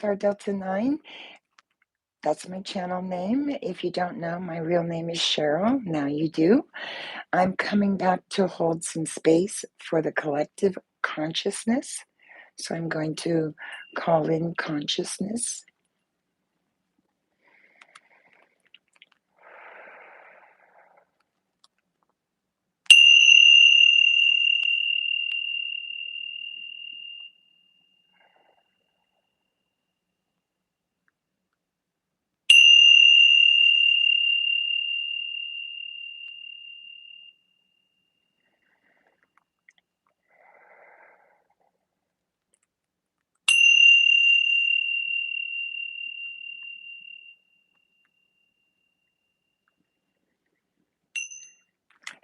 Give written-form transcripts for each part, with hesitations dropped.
Stardelta9. That's my channel name. If you don't know, my real name is Cheryl. Now you do. I'm coming back to hold some space for the collective consciousness. So I'm going to call in consciousness.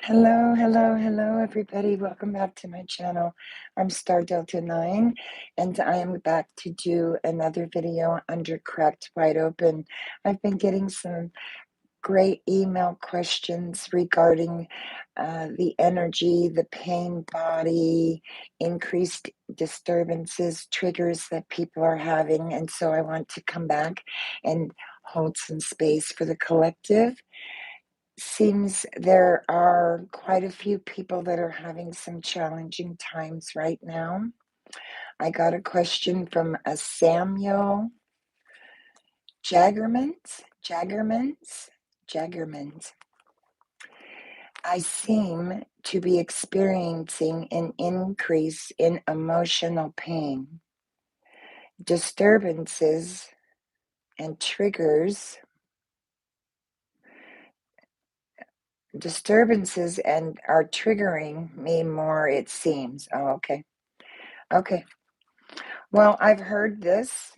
Hello, everybody. Welcome back to my channel. I'm Stardelta9, and I am back to do another video under Cracked Wide Open. I've been getting some great email questions regarding the energy, the pain body, increased disturbances, triggers that people are having. And so I want to come back and hold some space for the collective. Seems there are quite a few people that are having some challenging times right now. I got a question from a Samuel Jaggermans. I seem to be experiencing an increase in emotional pain, disturbances, and triggers. Disturbances and are triggering me more, it seems. Oh, okay. Okay. Well, I've heard this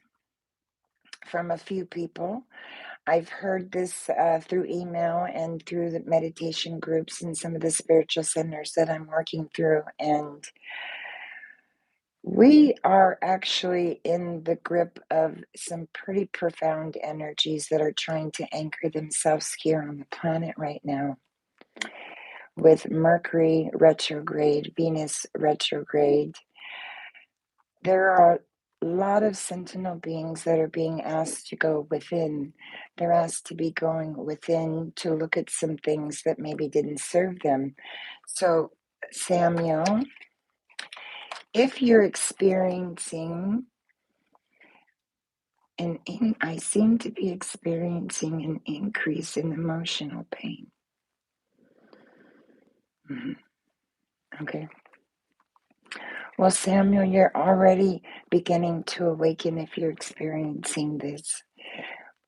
from a few people. I've heard this through email and through the meditation groups and some of the spiritual centers that I'm working through. And we are actually in the grip of some pretty profound energies that are trying to anchor themselves here on the planet right now. With Mercury retrograde, Venus retrograde, there are a lot of sentinel beings that are being asked to go within. They're asked to be going within to look at some things that maybe didn't serve them. So, Samuel, if you're experiencing I seem to be experiencing an increase in emotional pain. Okay. Well, Samuel, you're already beginning to awaken if you're experiencing this.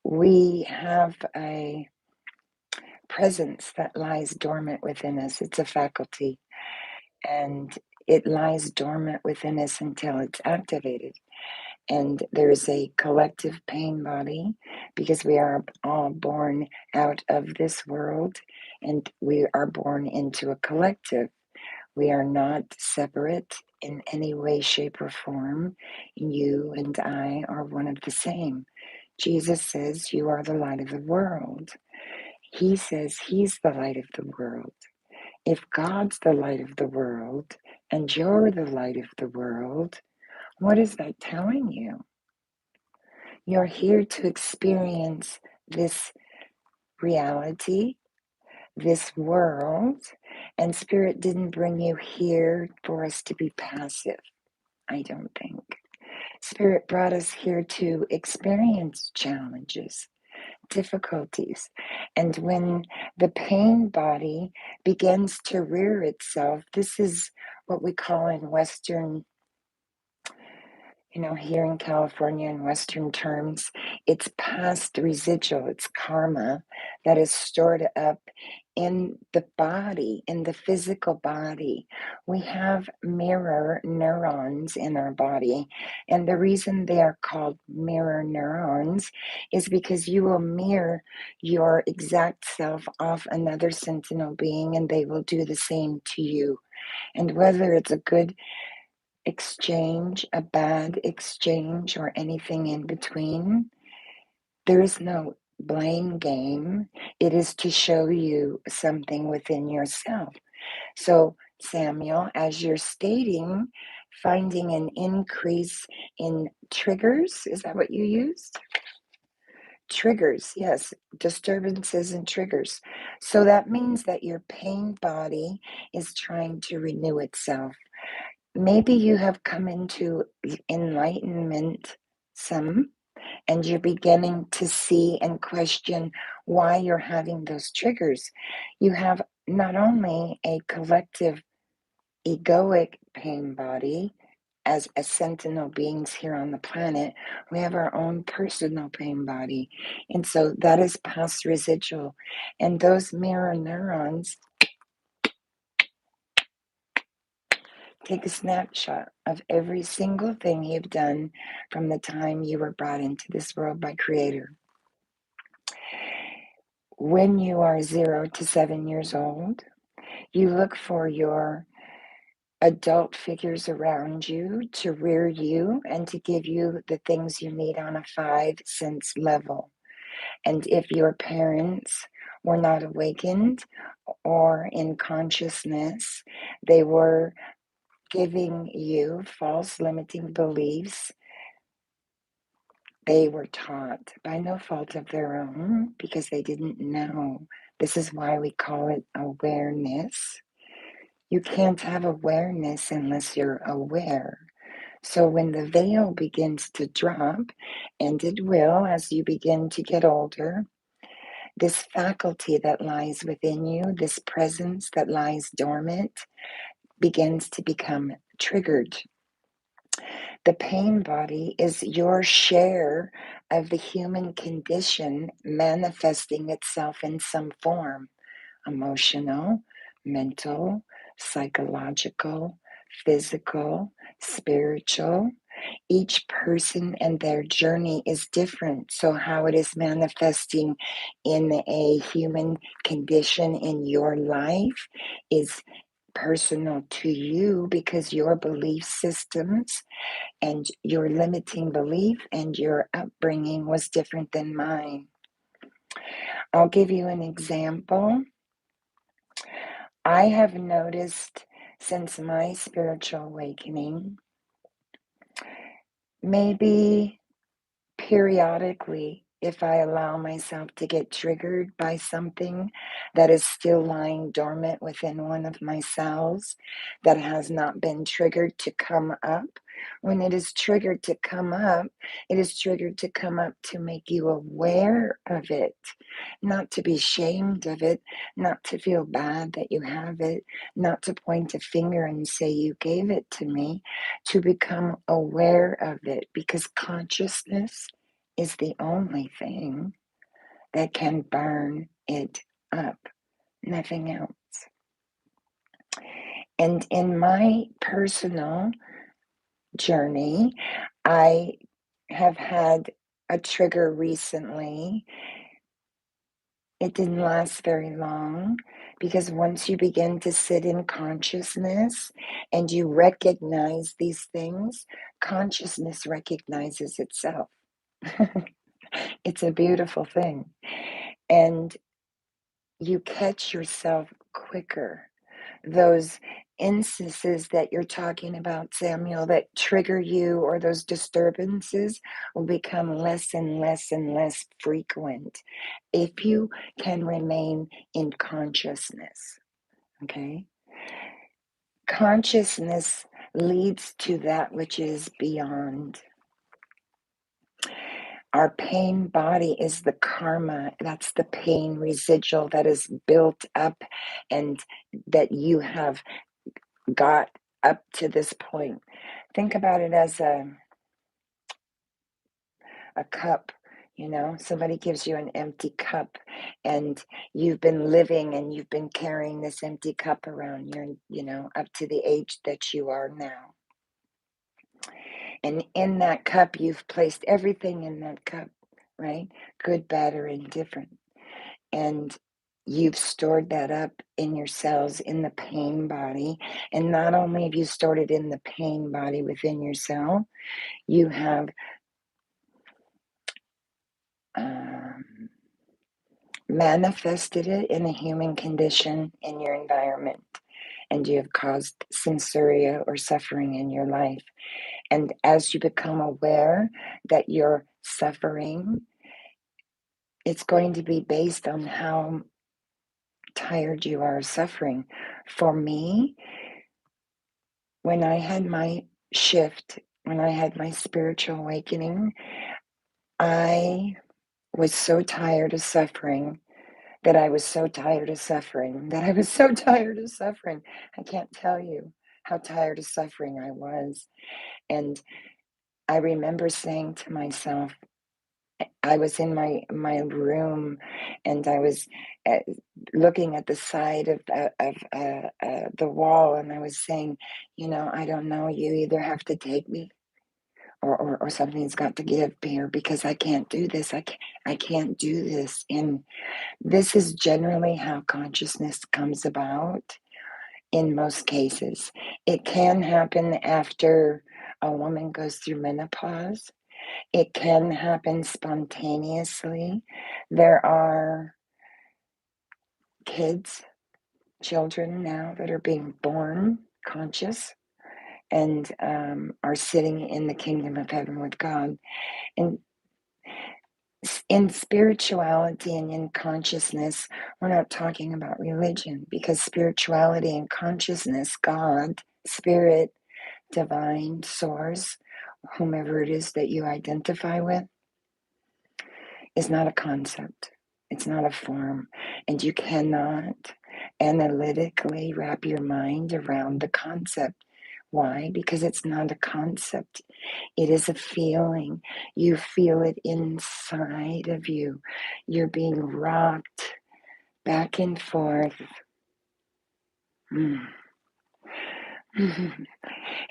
We have a presence that lies dormant within us. It's a faculty, and it lies dormant within us until it's activated. And there's a collective pain body because we are all born out of this world and we are born into a collective. We are not separate in any way, shape, or form. You and I are one of the same. Jesus says, "You are the light of the world." He says he's the light of the world. If God's the light of the world and you're the light of the world, what is that telling you? You're here to experience this reality, this world, and Spirit didn't bring you here for us to be passive, I don't think. Spirit brought us here to experience challenges, difficulties. And when the pain body begins to rear itself, this is what we call in Western, here in California in Western terms, it's past residual, it's karma that is stored up in the body, in the physical body. We have mirror neurons in our body, and the reason they are called mirror neurons is because you will mirror your exact self off another sentinel being, and they will do the same to you. And whether it's a good exchange, a bad exchange, or anything in between, there is no blame game. It is to show you something within yourself. So, Samuel, as you're stating, finding an increase in triggers. Is that what you used? Triggers, yes, disturbances and triggers. So that means that your pain body is trying to renew itself. Maybe you have come into enlightenment some, and you're beginning to see and question why you're having those triggers. You have not only a collective egoic pain body as sentinel beings here on the planet, we have our own personal pain body. And so that is past residual. And those mirror neurons take a snapshot of every single thing you've done from the time you were brought into this world by Creator. When you are 0 to 7 years old, you look for your adult figures around you to rear you and to give you the things you need on a 5 sense level. And if your parents were not awakened or in consciousness, they were giving you false limiting beliefs. They were taught by no fault of their own because they didn't know. This is why we call it awareness. You can't have awareness unless you're aware. So when the veil begins to drop, and it will as you begin to get older, this faculty that lies within you, this presence that lies dormant, begins to become triggered. The pain body is your share of the human condition manifesting itself in some form: emotional, mental, psychological, physical, spiritual. Each person and their journey is different. So, how it is manifesting in a human condition in your life is personal to you because your belief systems and your limiting belief and your upbringing was different than mine. I'll give you an example. I have noticed since my spiritual awakening, maybe periodically, if I allow myself to get triggered by something that is still lying dormant within one of my cells that has not been triggered to come up. When it is triggered to come up, it is triggered to come up to make you aware of it, not to be ashamed of it, not to feel bad that you have it, not to point a finger and say you gave it to me, to become aware of it, because consciousness is the only thing that can burn it up, nothing else. And in my personal journey, I have had a trigger recently. It didn't last very long because once you begin to sit in consciousness and you recognize these things, consciousness recognizes itself. It's a beautiful thing. And you catch yourself quicker. Those instances that you're talking about, Samuel, that trigger you, or those disturbances will become less and less and less frequent if you can remain in consciousness. Okay? Consciousness leads to that which is beyond. Our pain body is the karma. That's the pain residual that is built up and that you have got up to this point. Think about it as a cup. Somebody gives you an empty cup and you've been living and you've been carrying this empty cup around up to the age that you are now. And in that cup, you've placed everything in that cup, right? Good, bad, or indifferent. And you've stored that up in your cells in the pain body. And not only have you stored it in the pain body within your cell, you have manifested it in a human condition in your environment. and you have caused sensoria or suffering in your life. And as you become aware that you're suffering, it's going to be based on how tired you are suffering. For me, when I had my shift, when I had my spiritual awakening, I was so tired of suffering that I was so tired of suffering that I was so tired of suffering. I can't tell you how tired of suffering I was. And I remember saying to myself, I was in my room, and I was uh, looking at the side of the wall, and I was saying, I don't know. You either have to take me, or something's got to give here, because I can't do this. I can't do this. And this is generally how consciousness comes about in most cases. It can happen after a woman goes through menopause. It can happen spontaneously. There are children now that are being born conscious and are sitting in the kingdom of heaven with God. And in spirituality and in consciousness, we're not talking about religion, because spirituality and consciousness, God, spirit, divine, source, whomever it is that you identify with, is not a concept. It's not a form. And you cannot analytically wrap your mind around the concept. Why? Because it's not a concept. It is a feeling. You feel it inside of you. You're being rocked back and forth. Mm.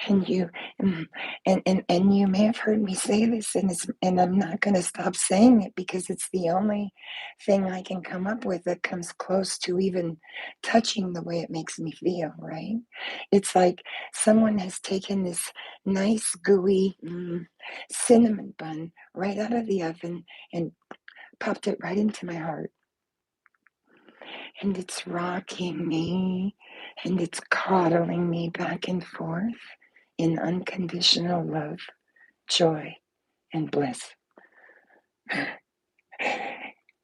And you and you may have heard me say this, and I'm not going to stop saying it, because it's the only thing I can come up with that comes close to even touching the way it makes me feel, right? It's like someone has taken this nice gooey cinnamon bun right out of the oven and popped it right into my heart. And it's rocking me, and it's coddling me back and forth in unconditional love, joy, and bliss.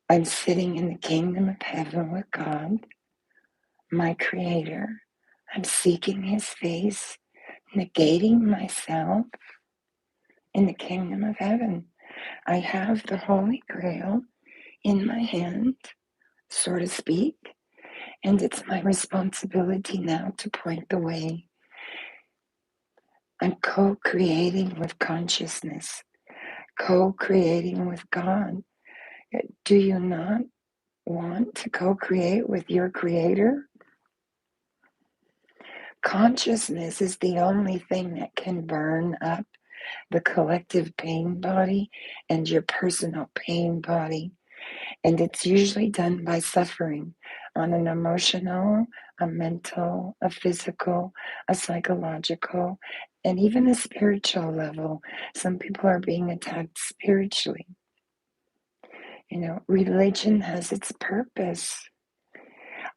I'm sitting in the kingdom of heaven with God, my creator. I'm seeking his face, negating myself in the kingdom of heaven. I have the Holy Grail in my hand, so to speak, and it's my responsibility now to point the way. I'm co-creating with consciousness, co-creating with God. Do you not want to co-create with your creator? Consciousness is the only thing that can burn up the collective pain body and your personal pain body. And it's usually done by suffering on an emotional, a mental, a physical, a psychological, and even a spiritual level. Some people are being attacked spiritually. Religion has its purpose.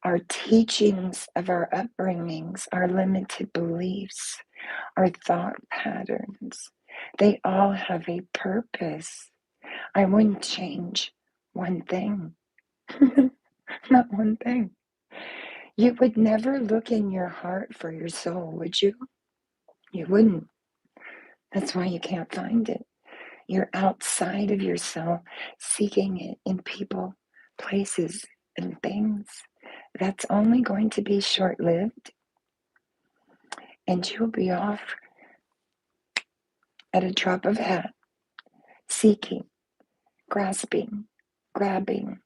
Our teachings of our upbringings, our limited beliefs, our thought patterns, they all have a purpose. I wouldn't change one thing. Not one thing. You would never look in your heart for your soul, would you? You wouldn't. That's why you can't find it. You're outside of yourself, seeking it in people, places, and things. That's only going to be short-lived, and you'll be off at a drop of a hat, seeking, grasping, grabbing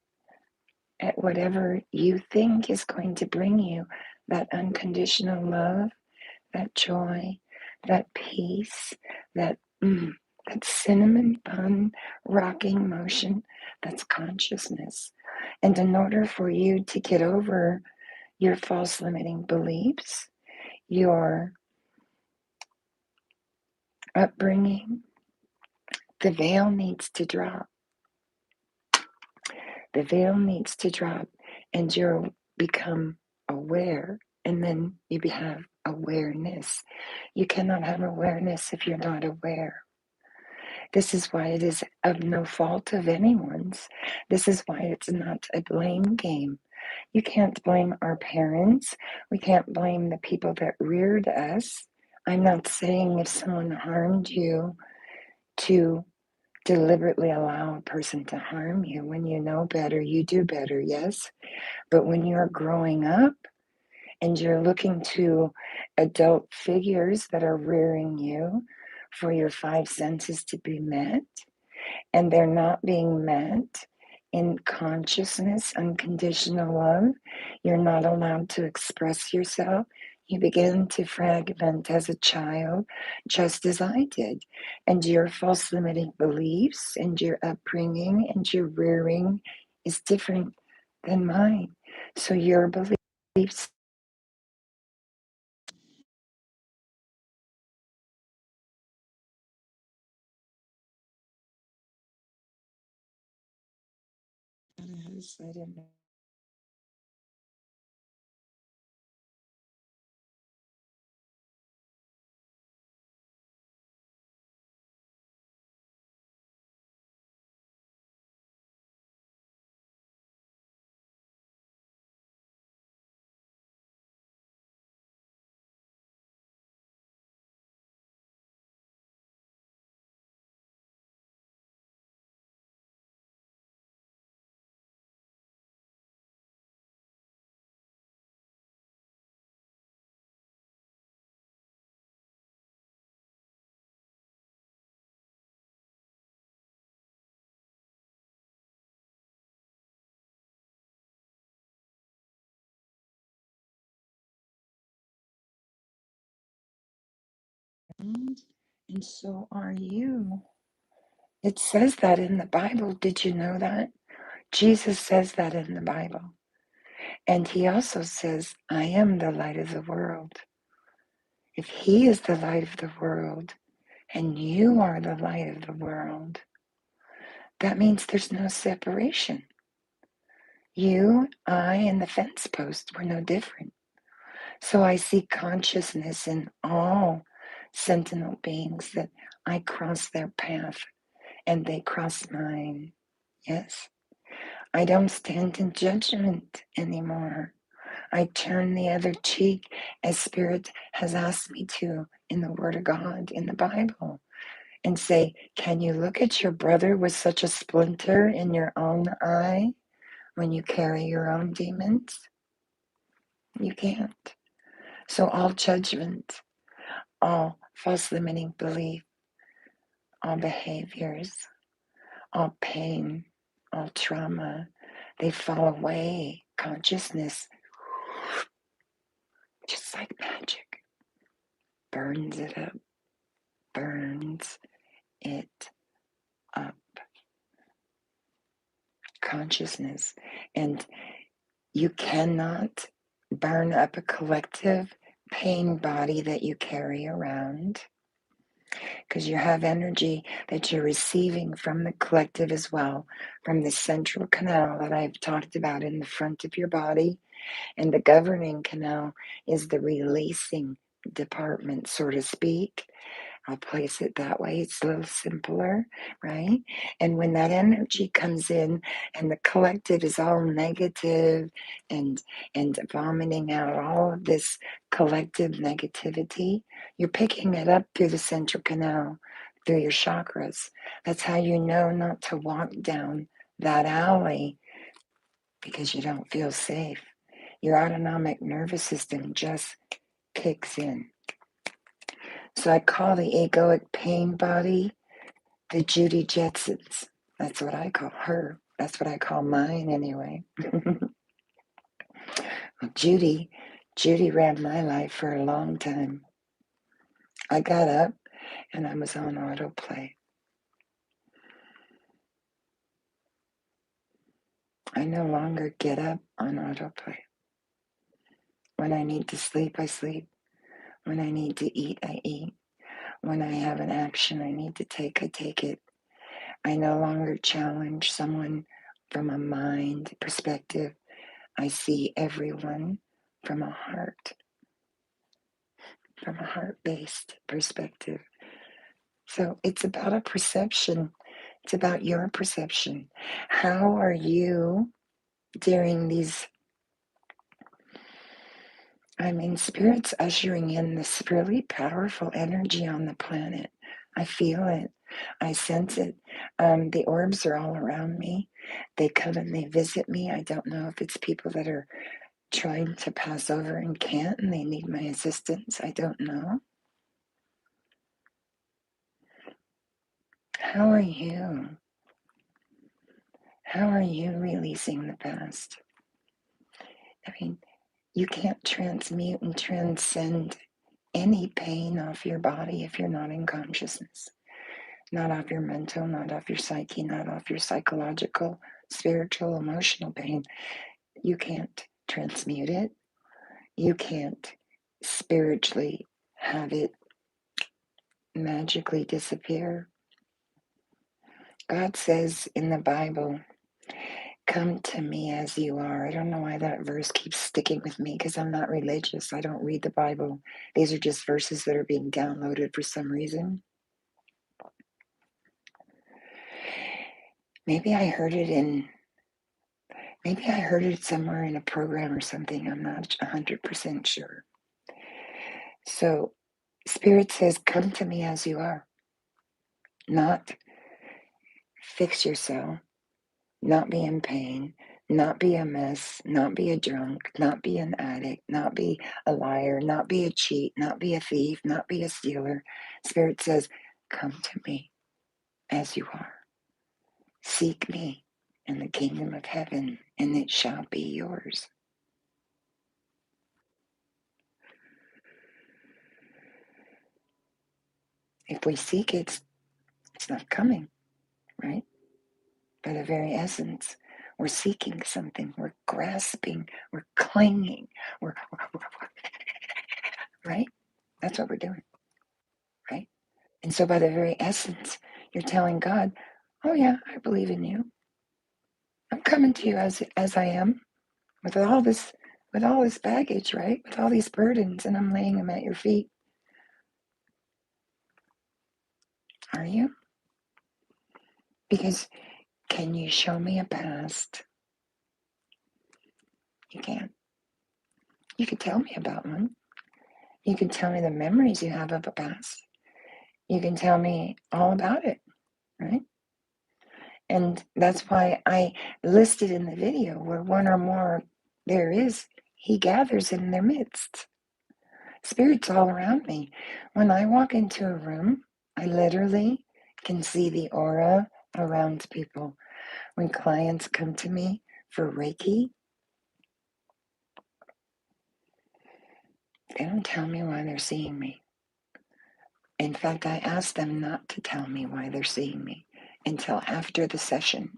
at whatever you think is going to bring you that unconditional love, that joy, that peace, that cinnamon bun rocking motion. That's consciousness. And in order for you to get over your false limiting beliefs, your upbringing, the veil needs to drop. The veil needs to drop, and you'll become aware and then you have awareness. You cannot have awareness if you're not aware. This is why it is of no fault of anyone's. This is why it's not a blame game. You can't blame our parents. We can't blame the people that reared us. I'm not saying if someone harmed you to deliberately allow a person to harm you. When you know better, you do better, yes? But when you're growing up and you're looking to adult figures that are rearing you for your five senses to be met, and they're not being met in consciousness, unconditional love, you're not allowed to express yourself. You begin to fragment as a child, just as I did. And your false limiting beliefs and your upbringing and your rearing is different than mine. So your beliefs I don't know. And so are you. It says that in the Bible. Did you know that? Jesus says that in the Bible. And he also says, I am the light of the world. If he is the light of the world and you are the light of the world, that means there's no separation. You, I, and the fence post were no different. So I see consciousness in all sentinel beings that I cross their path and they cross mine. Yes. I don't stand in judgment anymore. I turn the other cheek as Spirit has asked me to in the Word of God, in the Bible, and say, can you look at your brother with such a splinter in your own eye when you carry your own demons? You can't. So all judgment, all false limiting belief, all behaviors, all pain, all trauma, they fall away. Consciousness, just like magic, burns it up, burns it up. Consciousness. And you cannot burn up a collective pain body that you carry around because you have energy that you're receiving from the collective as well, from the central canal that I've talked about in the front of your body. And the governing canal is the releasing department, so to speak. I'll place it that way. It's a little simpler, right? And when that energy comes in and the collective is all negative and vomiting out all of this collective negativity, you're picking it up through the central canal, through your chakras. That's how you know not to walk down that alley because you don't feel safe. Your autonomic nervous system just kicks in. So I call the egoic pain body the Judy Jetsons. That's what I call her. That's what I call mine anyway. Well, Judy ran my life for a long time. I got up and I was on autoplay. I no longer get up on autoplay. When I need to sleep, I sleep. When I need to eat, I eat. When I have an action I need to take, I take it. I no longer challenge someone from a mind perspective. I see everyone from a heart-based perspective. So it's about a perception. It's about your perception. How are you during these, Spirit's ushering in this really powerful energy on the planet. I feel it. I sense it. The orbs are all around me. They come and they visit me. I don't know if it's people that are trying to pass over and can't, and they need my assistance. I don't know. How are you? How are you releasing the past? You can't transmute and transcend any pain off your body if you're not in consciousness. Not off your mental, not off your psyche, not off your psychological, spiritual, emotional pain. You can't transmute it. You can't spiritually have it magically disappear. God says in the Bible, come to me as you are. I don't know why that verse keeps sticking with me because I'm not religious. I don't read the Bible. These are just verses that are being downloaded for some reason. Maybe I heard it somewhere in a program or something. I'm not 100% sure. So Spirit says, come to me as you are. Not fix yourself, not be in pain, not be a mess, not be a drunk, not be an addict, not be a liar, not be a cheat, not be a thief, not be a stealer. Spirit says, come to me as you are. Seek me in the kingdom of heaven, and it shall be yours. If we seek it, it's not coming, right? By the very essence, we're seeking something, we're grasping, we're clinging, we're right? That's what we're doing, right? And so by the very essence, you're telling God, oh yeah, I believe in you. I'm coming to you as I am, with all this baggage, right? With all these burdens, and I'm laying them at your feet. Are you? Because can you show me a past? You can't. You could tell me about one. You can tell me the memories you have of a past. You can tell me all about it, right? And that's why I listed in the video where one or more there is, he gathers in their midst. Spirits all around me. When I walk into a room, I literally can see the aura around people. When clients come to me for Reiki, they don't tell me why they're seeing me. In fact, I ask them not to tell me why they're seeing me until after the session.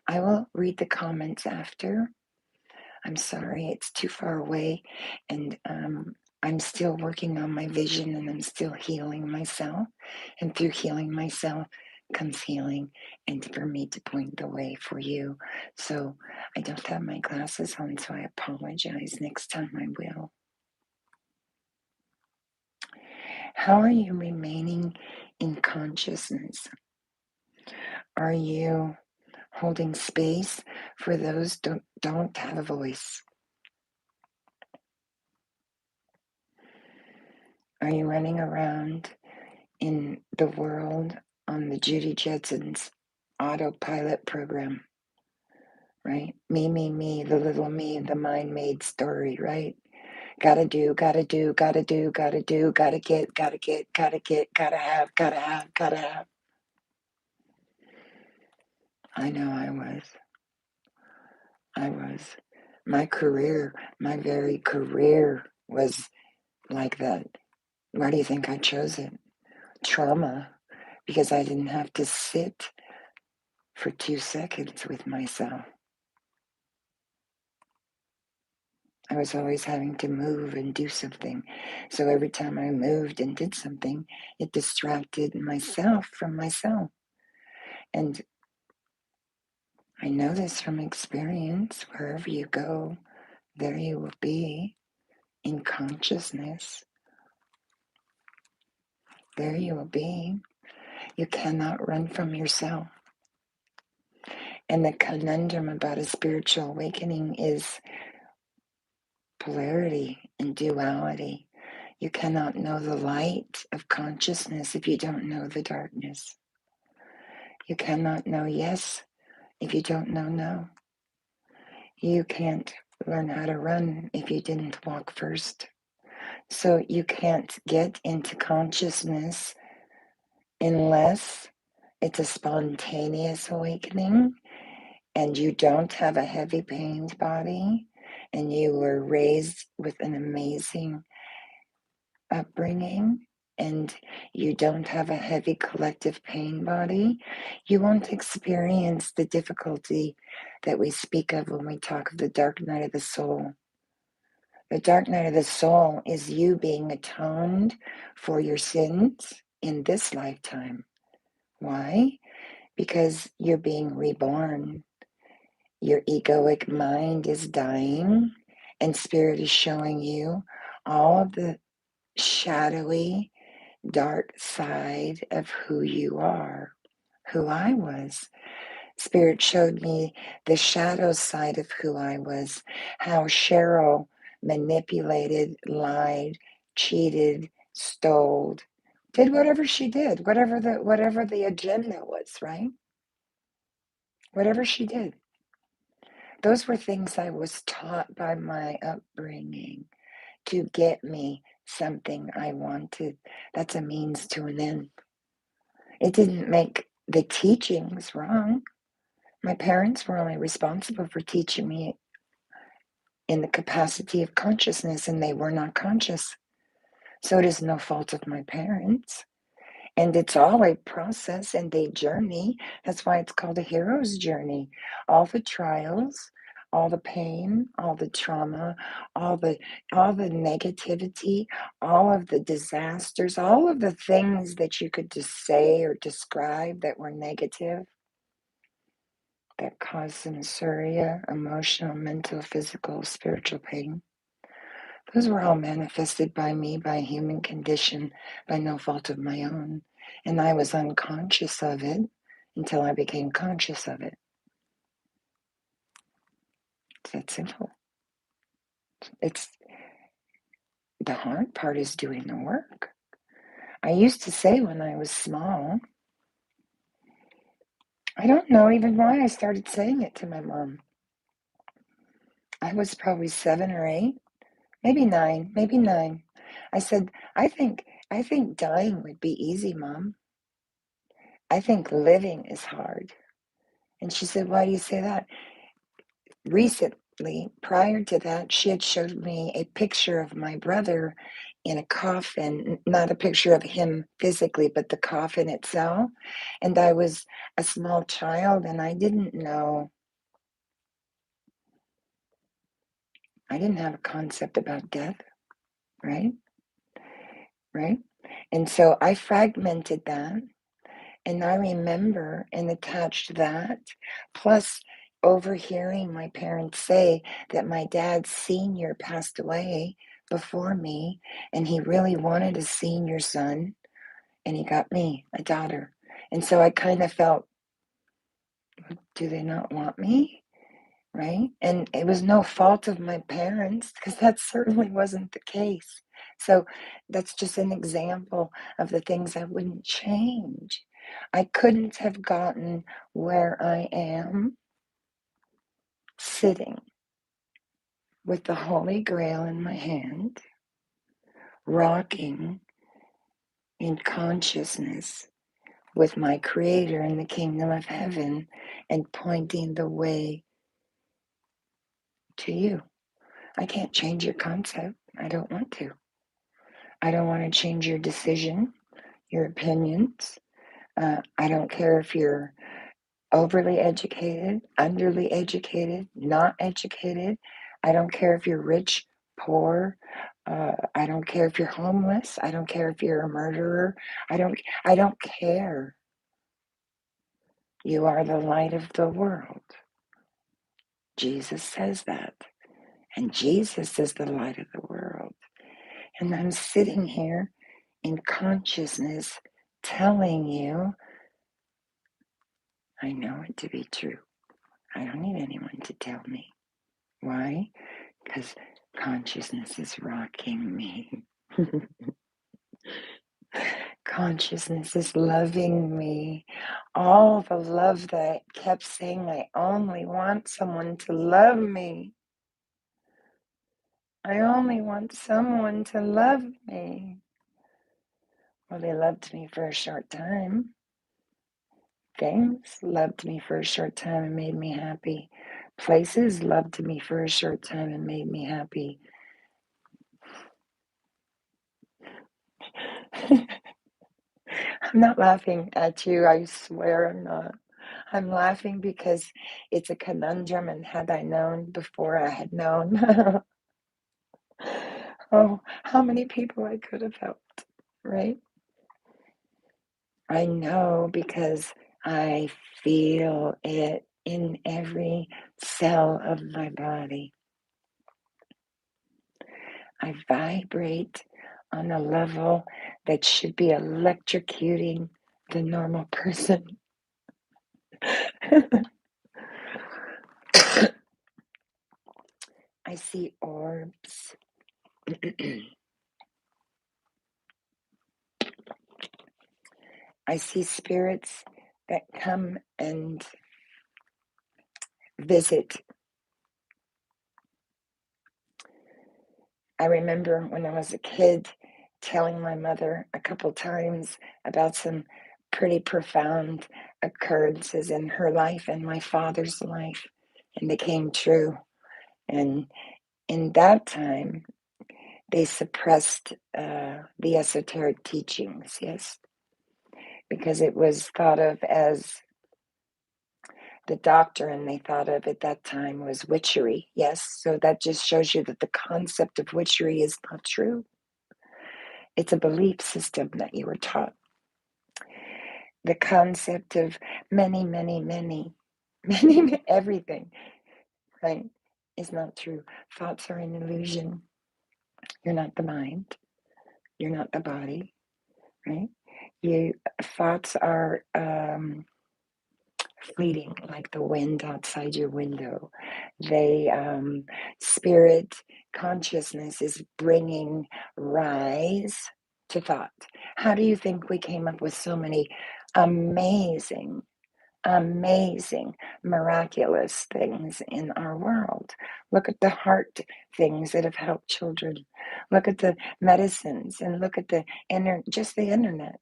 I will read the comments after. I'm sorry, it's too far away, and I'm still working on my vision, and I'm still healing myself. And through healing myself comes healing, and for me to point the way for you. So I don't have my glasses on, so I apologize. Next time I will. How are you remaining in consciousness? Are you holding space for those who don't have a voice? Are you running around in the world on the Judy Judson's autopilot program, right? Me, the little me, the mind-made story, right? Gotta do, gotta do, gotta do, gotta do, gotta get, gotta get, gotta get, gotta have, gotta have, gotta have. I know I was. My career, my very career was like that. Why do you think I chose it? Trauma, because I didn't have to sit for 2 seconds with myself. I was always having to move and do something. So every time I moved and did something, it distracted myself from myself. And I know this from experience. Wherever you go, There you will be in consciousness. There you will be. You cannot run from yourself. And the conundrum about a spiritual awakening is polarity and duality. You cannot know the light of consciousness if you don't know the darkness. You cannot know yes if you don't know no. You can't learn how to run if you didn't walk first. So you can't get into consciousness unless it's a spontaneous awakening and you don't have a heavy pained body and you were raised with an amazing upbringing and you don't have a heavy collective pain body, you won't experience the difficulty that we speak of when we talk of the dark night of the soul. The dark night of the soul is you being atoned for your sins in this lifetime. Why? Because you're being reborn. Your egoic mind is dying, and Spirit is showing you all of the shadowy, dark side of who you are, who I was. Spirit showed me the shadow side of who I was, how Cheryl manipulated, lied, cheated, stole, did whatever she did, whatever the agenda was, right? Whatever she did. Those were things I was taught by my upbringing to get me something I wanted. That's a means to an end. It didn't make the teachings wrong. My parents were only responsible for teaching me in the capacity of consciousness, and they were not conscious. So it is no fault of my parents. And it's all a process and a journey. That's why it's called a hero's journey. All the trials, all the pain, all the trauma, all the negativity, all of the disasters, all of the things that you could just say or describe that were negative, that caused sensoria, emotional, mental, physical, spiritual pain. Those were all manifested by me, by human condition, by no fault of my own. And I was unconscious of it until I became conscious of it. It's that simple. It's the hard part is doing the work. I used to say when I was small, I don't know even why I started saying it to my mom. I was probably 7 or 8, maybe 9. I said, I think dying would be easy, Mom. I think living is hard. And she said, why do you say that? Recently, prior to that, she had showed me a picture of my brother in a coffin, not a picture of him physically, but the coffin itself. And I was a small child and I didn't know, I didn't have a concept about death, right? Right? And so I fragmented that. And I remember and attached that, plus overhearing my parents say that my dad senior passed away before me, and he really wanted a senior son, and he got me, a daughter. And so I kind of felt, do they not want me? Right? And it was no fault of my parents, because that certainly wasn't the case. So that's just an example of the things I wouldn't change. I couldn't have gotten where I am sitting with the Holy Grail in my hand, rocking in consciousness with my Creator in the kingdom of heaven and pointing the way to you. I can't change your concept. I don't want to. I don't want to change your decision, your opinions. I don't care if you're overly educated, underly educated, not educated. I don't care if you're rich, poor. I don't care if you're homeless. I don't care if you're a murderer. I don't care. You are the light of the world. Jesus says that. And Jesus is the light of the world. And I'm sitting here in consciousness telling you, I know it to be true. I don't need anyone to tell me. Why? Because consciousness is rocking me. Consciousness is loving me. All the love that I kept saying, I only want someone to love me. I only want someone to love me. Well, they loved me for a short time. Things loved me for a short time and made me happy. Places loved me for a short time and made me happy. I'm not laughing at you, I swear I'm not. I'm laughing because it's a conundrum, and had I known before I had known, oh, how many people I could have helped, right? I know because I feel it in every cell of my body. I vibrate on a level that should be electrocuting the normal person. I see orbs. I see spirits that come and visit. I remember when I was a kid telling my mother a couple times about some pretty profound occurrences in her life and my father's life, and they came true. And in that time, they suppressed the esoteric teachings, yes, because it was thought of as the doctrine they thought of at that time was witchery, yes. So that just shows you that the concept of witchery is not true. It's a belief system that you were taught. The concept of many, everything, right, is not true. Thoughts are an illusion. You're not the mind. You're not the body, right? Thoughts are fleeting, like the wind outside your window. They, spirit consciousness is bringing rise to thought. How do you think we came up with so many amazing, miraculous things in our world? Look at the heart things that have helped children. Look at the medicines, and look at just the internet,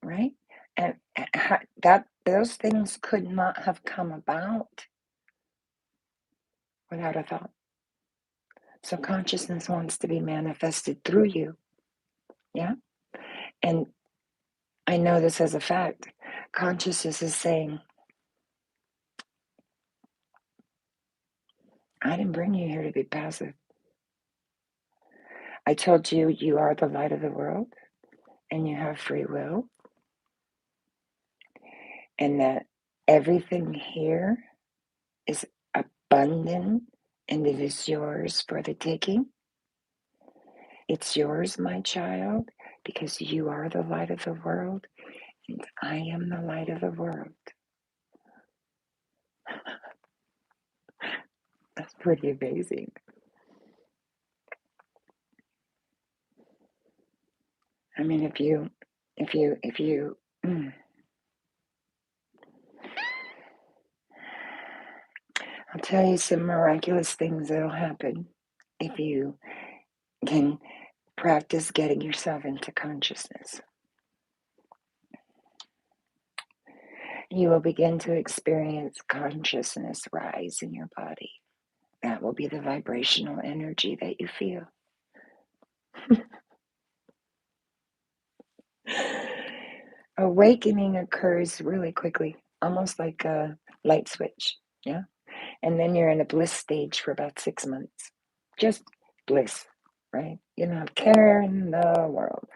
right? And that those things could not have come about without a thought. So consciousness wants to be manifested through you. Yeah. And I know this as a fact. Consciousness is saying, I didn't bring you here to be passive. I told you you are the light of the world and you have free will, and that everything here is abundant and it is yours for the taking. It's yours, my child, because you are the light of the world and I am the light of the world. That's pretty amazing. I mean, if you, I'll tell you some miraculous things that'll happen if you can practice getting yourself into consciousness. You will begin to experience consciousness rise in your body. That will be the vibrational energy that you feel. Awakening occurs really quickly, almost like a light switch. Yeah. And then you're in a bliss stage for about 6 months. Just bliss, right? You don't have care in the world.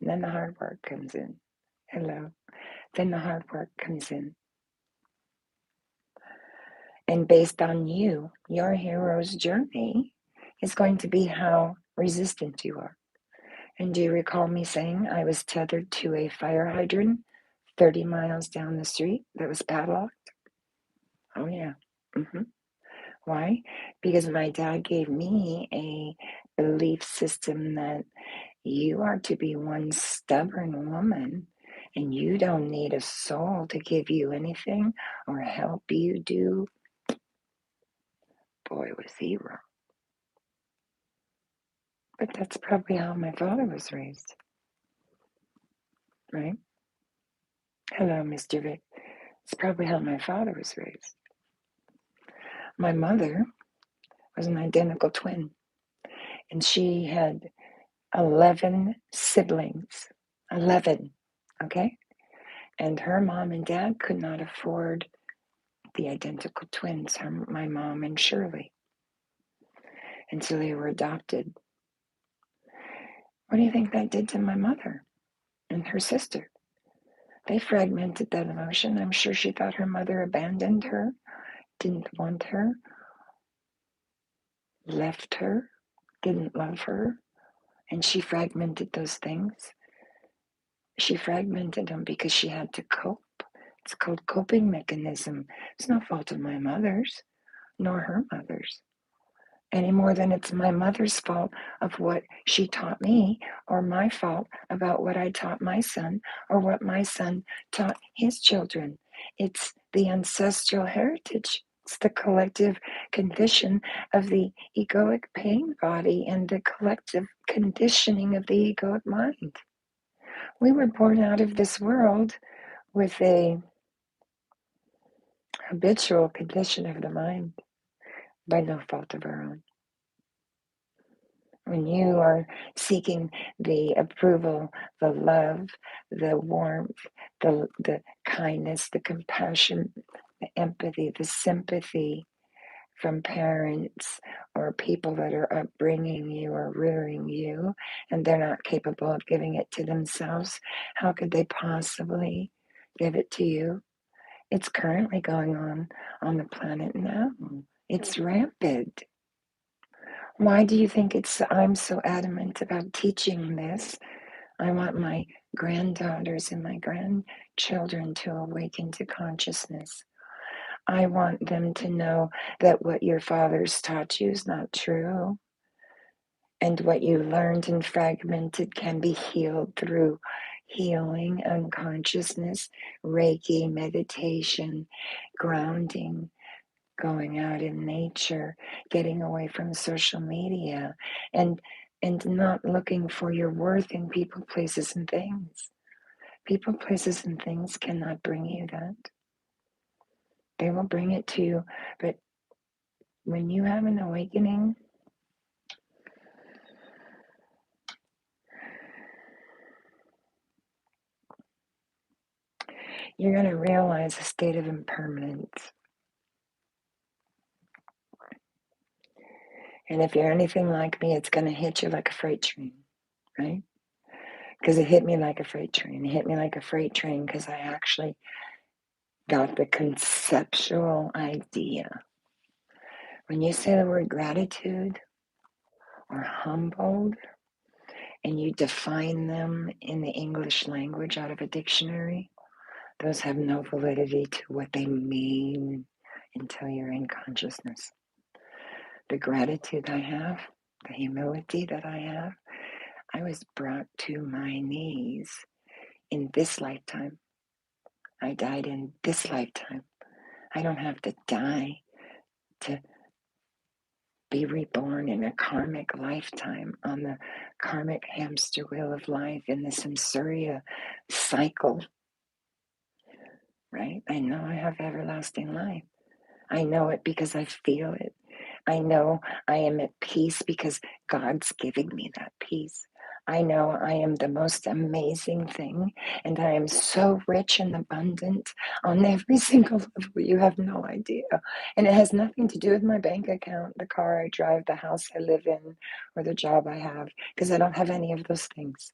And then the hard work comes in. Hello. Then the hard work comes in. And based on your hero's journey, is going to be how resistant you are. And do you recall me saying I was tethered to a fire hydrant 30 miles down the street that was padlocked? Oh, yeah. Why? Because my dad gave me a belief system that you are to be one stubborn woman and you don't need a soul to give you anything or help you do. Boy, was he wrong. But that's probably how my father was raised, right? Hello, Mr. Vic. It's probably how my father was raised. My mother was an identical twin, and she had 11 siblings. 11, okay? And her mom and dad could not afford the identical twins, my mom and Shirley. And so they were adopted. What do you think that did to my mother and her sister? They fragmented that emotion. I'm sure she thought her mother abandoned her, didn't want her, left her, didn't love her, and she fragmented those things. She fragmented them because she had to cope. It's called coping mechanism. It's no fault of my mother's, nor her mother's, any more than it's my mother's fault of what she taught me, or my fault about what I taught my son, or what my son taught his children. It's the ancestral heritage. It's the collective condition of the egoic pain body and the collective conditioning of the egoic mind. We were born out of this world with a habitual condition of the mind by no fault of our own. When you are seeking the approval, the love, the warmth, the kindness, the compassion, the empathy, the sympathy from parents or people that are upbringing you or rearing you, and they're not capable of giving it to themselves, how could they possibly give it to you? It's currently going on the planet now. It's rampant. Why do you think I'm so adamant about teaching this? I want my granddaughters and my grandchildren to awaken to consciousness. I want them to know that what your fathers taught you is not true. And what you learned and fragmented can be healed through healing, unconsciousness, Reiki, meditation, grounding, going out in nature, getting away from social media, and not looking for your worth in people, places, and things. People, places, and things cannot bring you that. They will bring it to you, but when you have an awakening, you're going to realize a state of impermanence. And if you're anything like me, it's going to hit you like a freight train, right? Because it hit me like a freight train. It hit me like a freight train because I actually got the conceptual idea. When you say the word gratitude or humbled, and you define them in the English language out of a dictionary, those have no validity to what they mean until you're in consciousness. The gratitude I have, the humility that I have, I was brought to my knees in this lifetime. I died in this lifetime. I don't have to die to be reborn in a karmic lifetime on the karmic hamster wheel of life in the samsara cycle, right? I know I have everlasting life. I know it because I feel it. I know I am at peace because God's giving me that peace. I know I am the most amazing thing, and I am so rich and abundant on every single level. You have no idea. And it has nothing to do with my bank account, the car I drive, the house I live in, or the job I have, because I don't have any of those things.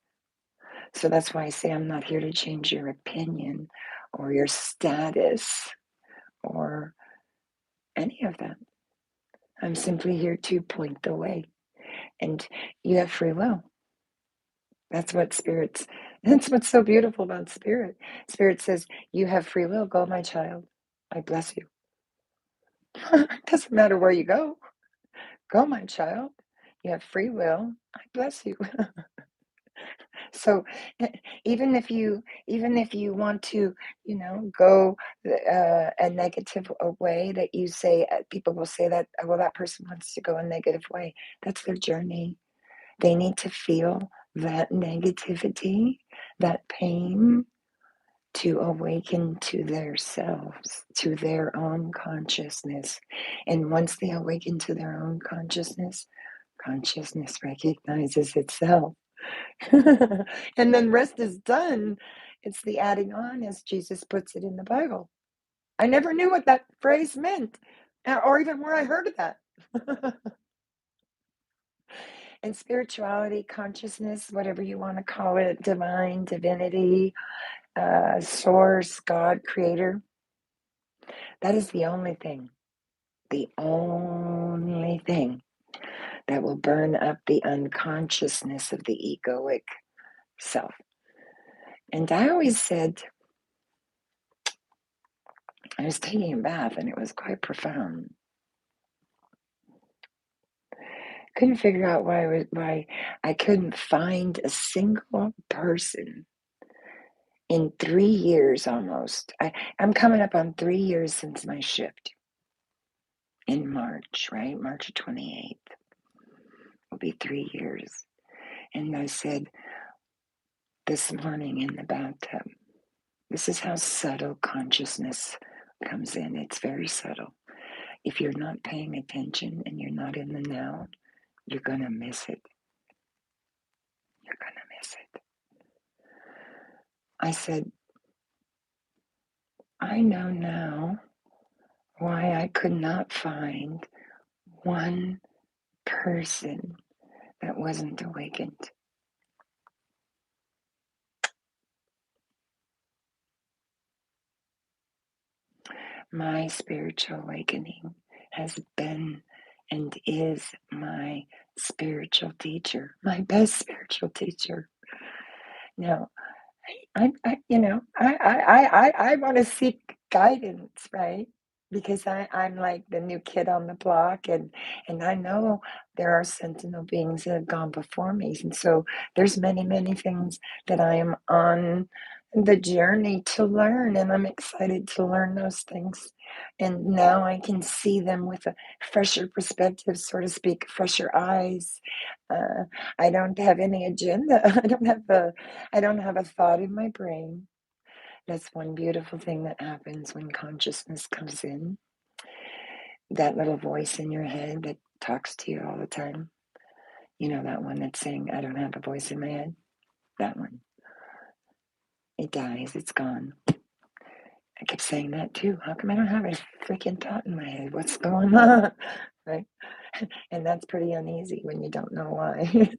So that's why I say I'm not here to change your opinion or your status or any of that. I'm simply here to point the way. And you have free will. That's what's so beautiful about Spirit. Spirit says, you have free will. Go, my child. I bless you. It doesn't matter where you go. Go, my child. You have free will. I bless you. So even if you want to, go a negative way, that you say, people will say that, well, that person wants to go a negative way. That's their journey. They need to feel that negativity, that pain, to awaken to their selves, to their own consciousness. And once they awaken to their own consciousness recognizes itself. And then rest is done. It's the adding on, as Jesus puts it in the Bible. I never knew what that phrase meant, or even where I heard of that. And spirituality, consciousness, whatever you want to call it, divine, divinity, source, God, creator, that is the only thing that will burn up the unconsciousness of the egoic self. And I always said, I was taking a bath and it was quite profound. Couldn't figure out why I couldn't find a single person in 3 years almost. I'm coming up on 3 years since my shift in March, right? March 28th will be 3 years. And I said this morning in the bathtub, this is how subtle consciousness comes in. It's very subtle. If you're not paying attention and you're not in the now, you're going to miss it. You're going to miss it. I said, I know now why I could not find one person that wasn't awakened. My spiritual awakening has been and is my spiritual teacher, my best spiritual teacher. Now, I want to seek guidance, right? Because I'm like the new kid on the block, and I know there are sentinel beings that have gone before me, and so there's many things that I am on the journey to learn, and I'm excited to learn those things. And now I can see them with a fresher perspective, so to speak, fresher eyes. Uh, I don't have any agenda. I don't have a thought in my brain. That's one beautiful thing that happens when consciousness comes in. That little voice in your head that talks to you all the time. You know, that one that's saying, I don't have a voice in my head. That one. It dies. It's gone. I kept saying that too. How come I don't have a freaking thought in my head? What's going on? Right? And that's pretty uneasy when you don't know why.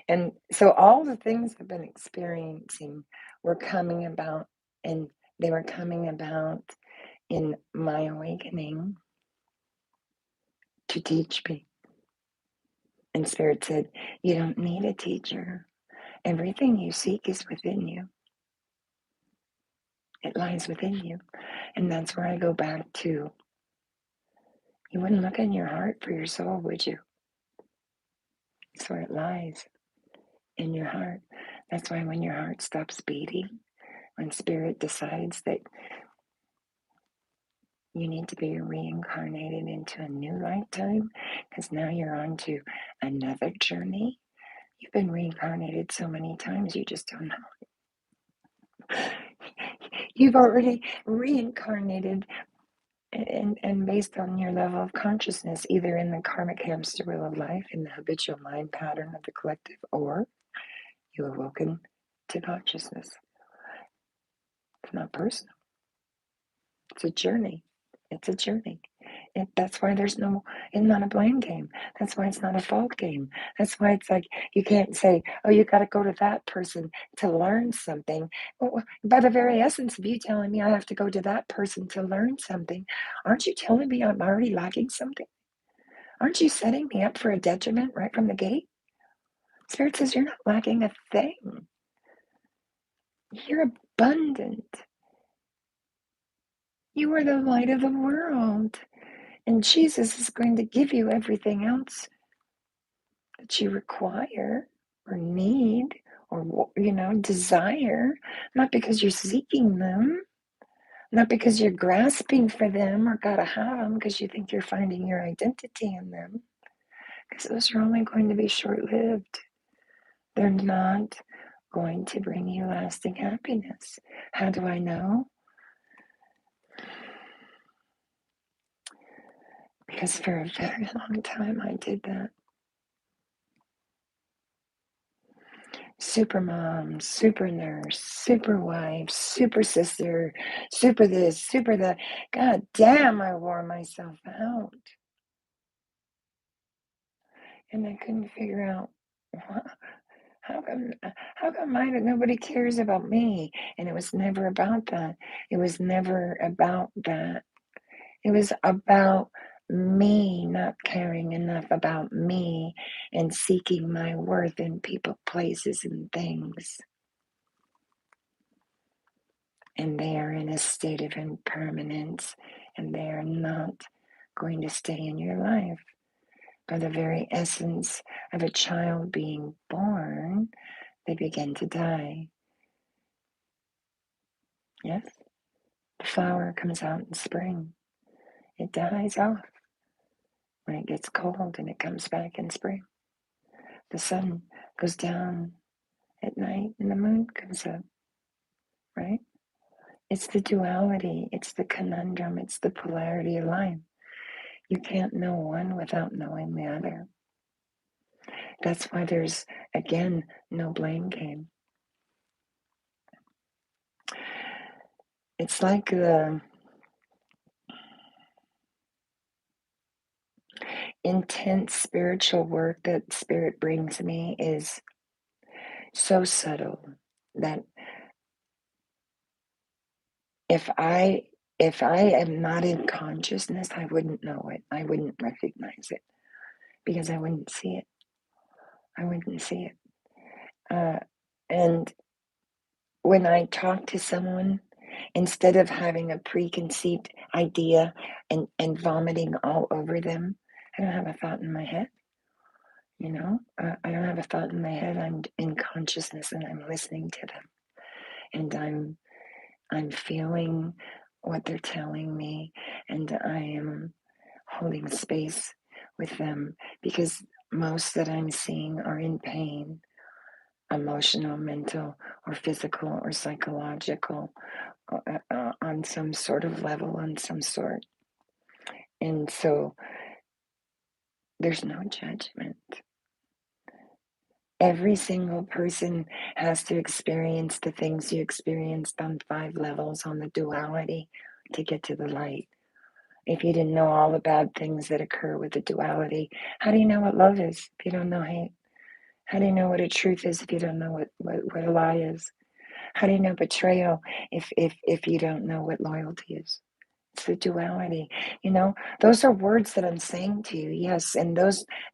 And so all the things I've been experiencing were coming about, and they were coming about in my awakening to teach me. And Spirit said, you don't need a teacher. Everything you seek is within you. It lies within you. And that's where I go back to. You wouldn't look in your heart for your soul, would you? It's where it lies, in your heart. That's why when your heart stops beating, when Spirit decides that you need to be reincarnated into a new lifetime, because now you're on to another journey. You've been reincarnated so many times, you just don't know. You've already reincarnated, and based on your level of consciousness, either in the karmic hamster wheel of life, in the habitual mind pattern of the collective, or you awoken to consciousness. It's not personal. It's a journey. It's a journey. That's why it's not a blame game. That's why it's not a fault game. That's why it's like, you can't say, oh, you got to go to that person to learn something. Well, by the very essence of you telling me I have to go to that person to learn something, aren't you telling me I'm already lacking something? Aren't you setting me up for a detriment right from the gate? Spirit says you're not lacking a thing. You're abundant. You are the light of the world. And Jesus is going to give you everything else that you require or need or, desire, not because you're seeking them, not because you're grasping for them or gotta have them because you think you're finding your identity in them, because those are only going to be short-lived. They're not going to bring you lasting happiness. How do I know? Because for a very long time I did that. Super mom, super nurse, super wife, super sister, super this, super that. God damn, I wore myself out. And I couldn't figure out how come nobody cares about me? And it was never about that. It was never about that. It was about me not caring enough about me and seeking my worth in people, places, and things. And they are in a state of impermanence, and they are not going to stay in your life. By the very essence of a child being born, they begin to die. Yes? The flower comes out in spring. It dies off when it gets cold and it comes back in spring. The sun goes down at night and the moon comes up, right? It's the duality, it's the conundrum, it's the polarity of life. You can't know one without knowing the other. That's why there's, again, no blame game. It's like the intense spiritual work that Spirit brings me is so subtle that if I am not in consciousness, I wouldn't know it. I wouldn't recognize it because I wouldn't see it. I wouldn't see it. And when I talk to someone, instead of having a preconceived idea and vomiting all over them, I don't have a thought in my head. I don't have a thought in my head. I'm in consciousness and I'm listening to them, and I'm feeling what they're telling me, and I am holding space with them because most that I'm seeing are in pain, emotional, mental, or physical, or psychological, on some sort of level, on some sort. And so there's no judgment. Every single person has to experience the things you experienced on 5 levels on the duality to get to the light. If you didn't know all the bad things that occur with the duality, how do you know what love is if you don't know hate? How do you know what a truth is if you don't know what a lie is? How do you know betrayal if you don't know what loyalty is? It's the duality. Those are words that I'm saying to you, yes, and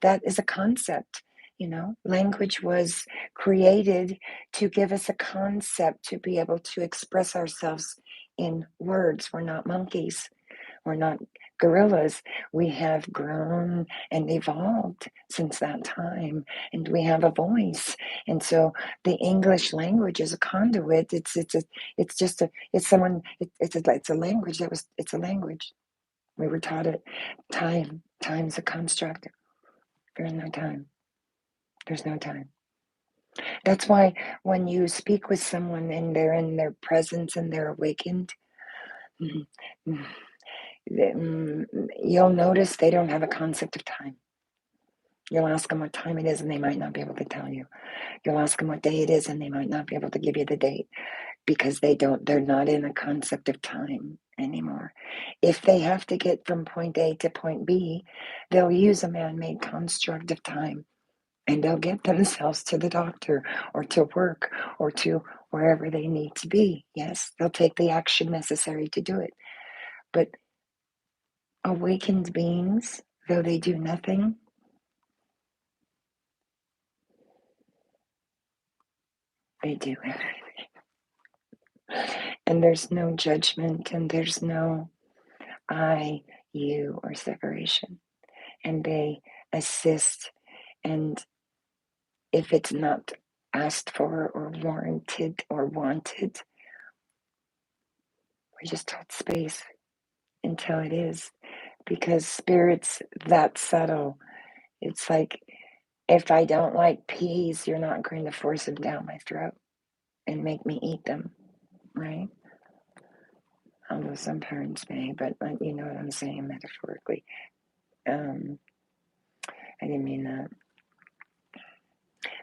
that is a concept. Language was created to give us a concept to be able to express ourselves in words. We're not monkeys. We're not gorillas. We have grown and evolved since that time, and we have a voice. And so the English language is a conduit. It's a language it's a language. We were taught it. Time's a construct. There's no time. There's no time. That's why when you speak with someone and they're in their presence and they're awakened, you'll notice they don't have a concept of time. You'll ask them what time it is and they might not be able to tell you. You'll ask them what day it is and they might not be able to give you the date because they're not in a concept of time anymore. If they have to get from point A to point B, they'll use a man-made construct of time and they'll get themselves to the doctor or to work or to wherever they need to be. Yes, they'll take the action necessary to do it. But awakened beings, though they do nothing, they do everything. And there's no judgment, and there's no I, you, or separation. And they assist, and if it's not asked for or warranted or wanted, we just hold space until it is. Because spirit's that subtle. It's like, if I don't like peas, you're not going to force them down my throat and make me eat them, right? Although some parents may, but you know what I'm saying metaphorically. I didn't mean that.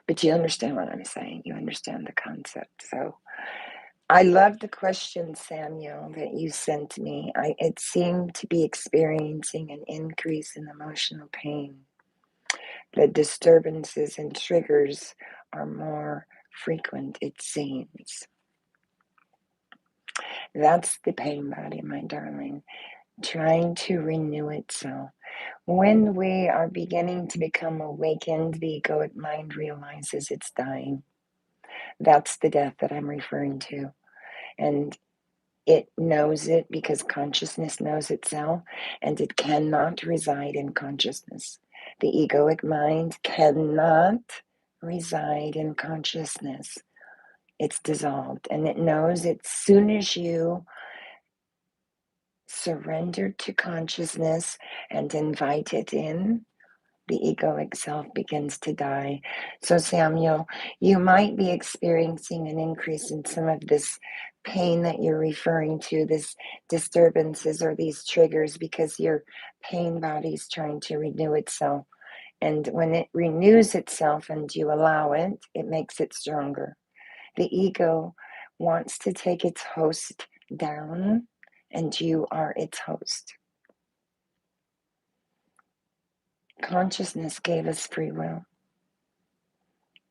But you understand what I'm saying. You understand the concept. So I love the question, Samuel, that you sent me. It seemed to be experiencing an increase in emotional pain. The disturbances and triggers are more frequent, it seems. That's the pain body, my darling, trying to renew itself. When we are beginning to become awakened, the egoic mind realizes it's dying. That's the death that I'm referring to. And it knows it because consciousness knows itself, and it cannot reside in consciousness. The egoic mind cannot reside in consciousness. It's dissolved, and it knows as soon as you surrender to consciousness and invite it in, the egoic self begins to die. So, Samuel, you might be experiencing an increase in some of this pain that you're referring to, this disturbances or these triggers, because your pain body is trying to renew itself. And when it renews itself and you allow it, it makes it stronger. The ego wants to take its host down, and you are its host. Consciousness gave us free will.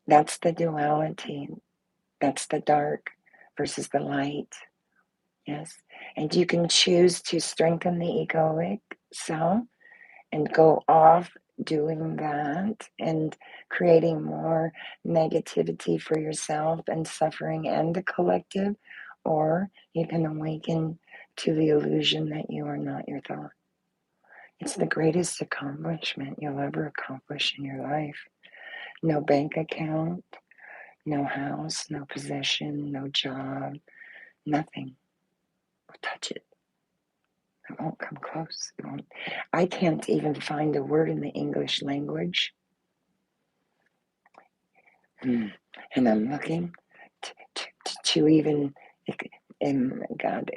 That's the duality. That's the dark versus the light. Yes. And you can choose to strengthen the egoic self and go off doing that and creating more negativity for yourself and suffering and the collective, or you can awaken to the illusion that you are not your thought. It's the greatest accomplishment you'll ever accomplish in your life. No bank account, no house, no possession, no job, nothing will touch it. It won't come close. It won't. I can't even find a word in the English language. And I'm looking to even, God,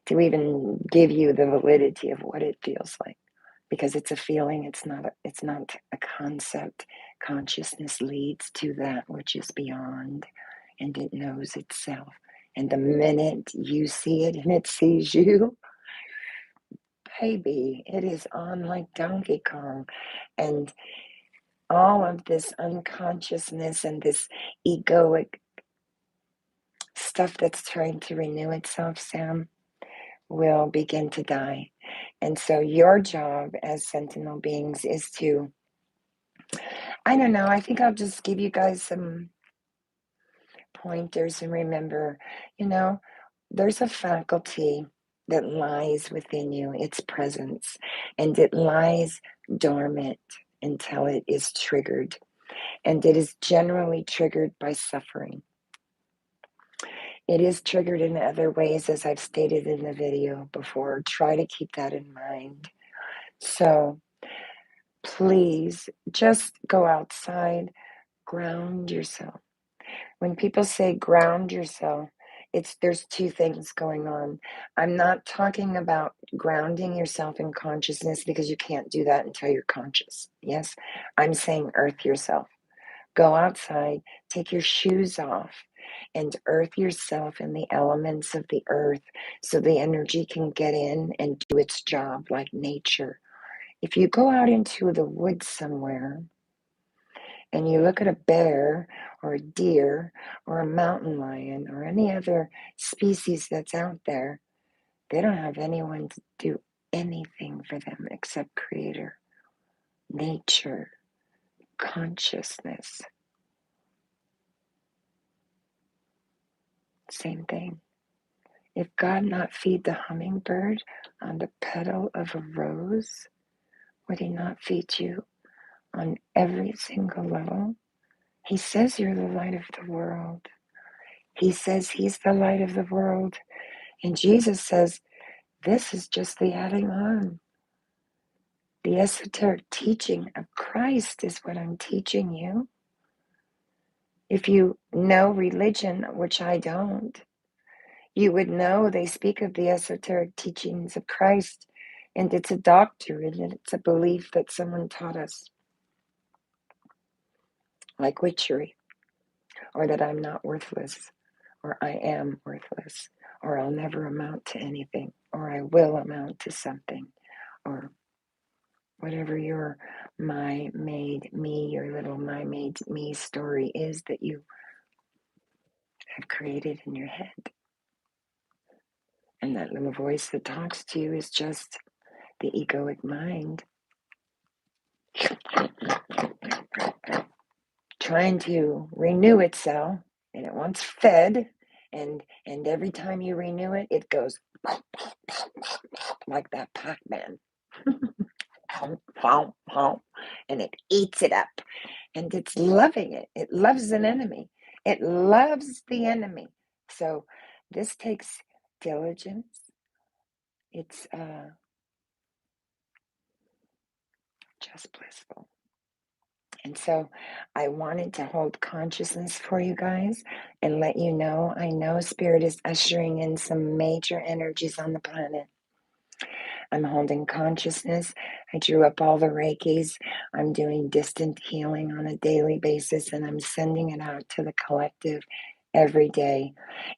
to even give you the validity of what it feels like. Because it's a feeling, it's not a concept. Consciousness leads to that which is beyond, and it knows itself. And the minute you see it and it sees you, baby, it is on like Donkey Kong. And all of this unconsciousness and this egoic stuff that's trying to renew itself, Sam, will begin to die. And so your job as sentinel beings is to, I don't know, I think I'll just give you guys some pointers. And remember, there's a faculty that lies within you, its presence, and it lies dormant until it is triggered. And it is generally triggered by suffering. It is triggered in other ways, as I've stated in the video before. Try to keep that in mind. So please just go outside, ground yourself. When people say ground yourself, there's two things going on. I'm not talking about grounding yourself in consciousness, because you can't do that until you're conscious. Yes, I'm saying earth yourself. Go outside, take your shoes off, and earth yourself in the elements of the earth so the energy can get in and do its job like nature. If you go out into the woods somewhere and you look at a bear or a deer or a mountain lion or any other species that's out there, they don't have anyone to do anything for them except Creator. nature, consciousness. Same thing. If God not feed the hummingbird on the petal of a rose, would he not feed you on every single level? He says you're the light of the world. He says he's the light of the world. And Jesus says, this is just the adding on. The esoteric teaching of Christ is what I'm teaching you. If you know religion, which I don't, you would know they speak of the esoteric teachings of Christ, and it's a doctrine, and it's a belief that someone taught us, like witchery, or that I'm not worthless, or I am worthless, or I'll never amount to anything, or I will amount to something, or whatever your my made me, your little my made me story is that you have created in your head. And that little voice that talks to you is just the egoic mind trying to renew itself, and it wants fed, and every time you renew it, it goes like that Pac-Man. And it eats it up, and it's loving it. It loves an enemy. It loves the enemy. So this takes diligence. It's just blissful. And so I wanted to hold consciousness for you guys and let you know, I know Spirit is ushering in some major energies on the planet. I'm holding consciousness. I drew up all the Reikis. I'm doing distant healing on a daily basis, and I'm sending it out to the collective every day.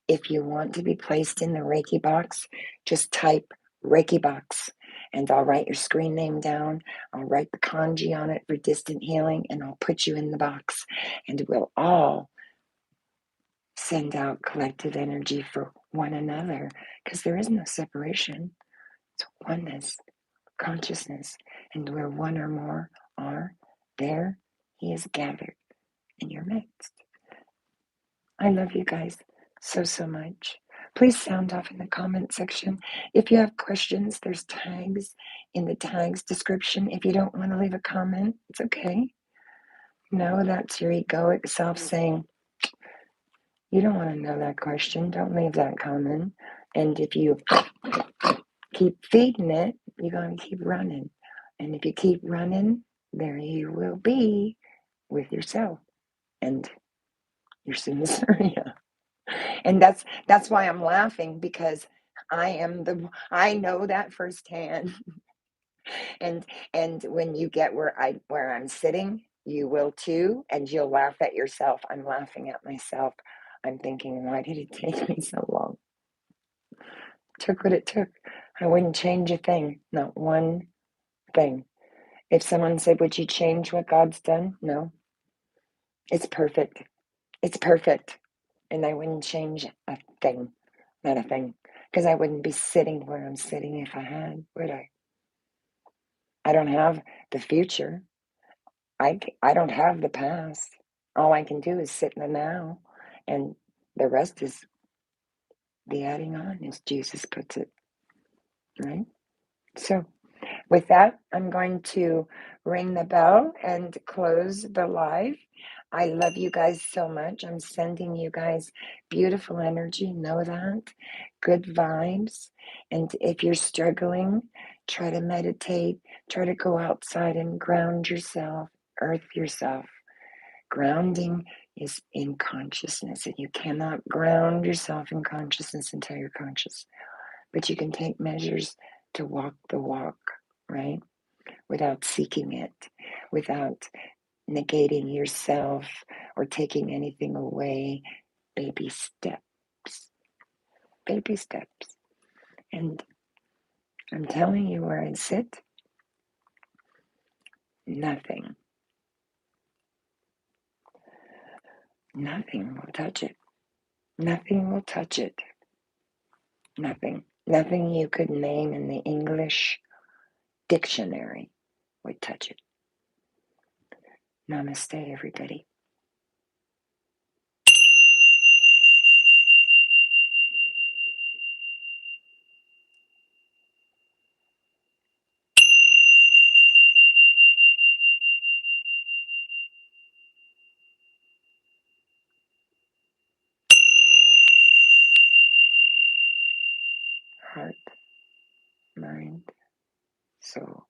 If you want to be placed in the Reiki box, just type Reiki box, and I'll write your screen name down. I'll write the kanji on it for distant healing, and I'll put you in the box, and we'll all send out collective energy for one another, because there is no separation. It's oneness, consciousness, and where one or more are, there he is gathered in your midst. I love you guys so, so much. Please sound off in the comment section. If you have questions, there's tags in the tags description. If you don't want to leave a comment, it's okay. No, that's your egoic self saying, you don't want to know that question. Don't leave that comment. And if you keep feeding it, you're going to keep running. And if you keep running, there you will be with yourself and your synesthesia. And that's why I'm laughing, because I know that firsthand. And when you get where I'm sitting, you will too, and you'll laugh at yourself. I'm laughing at myself. I'm thinking, why did it take me so long? It took what it took. I wouldn't change a thing, not one thing. If someone said, would you change what God's done? No. It's perfect. It's perfect. And I wouldn't change a thing. Not a thing. Because I wouldn't be sitting where I'm sitting if I had, would I? I don't have the future. I don't have the past. All I can do is sit in the now. And the rest is the adding on, as Jesus puts it. Right? So with that, I'm going to ring the bell and close the live. I love you guys so much. I'm sending you guys beautiful energy. Know that. Good vibes. And if you're struggling, try to meditate. Try to go outside and ground yourself, earth yourself. Grounding is in consciousness, and you cannot ground yourself in consciousness until you're conscious. But you can take measures to walk the walk, right? Without seeking it, without negating yourself or taking anything away. Baby steps, baby steps. And I'm telling you, where I sit, nothing will touch it. Nothing will touch it. Nothing you could name in the English dictionary would touch it. Namaste, everybody. Heart, mind, soul.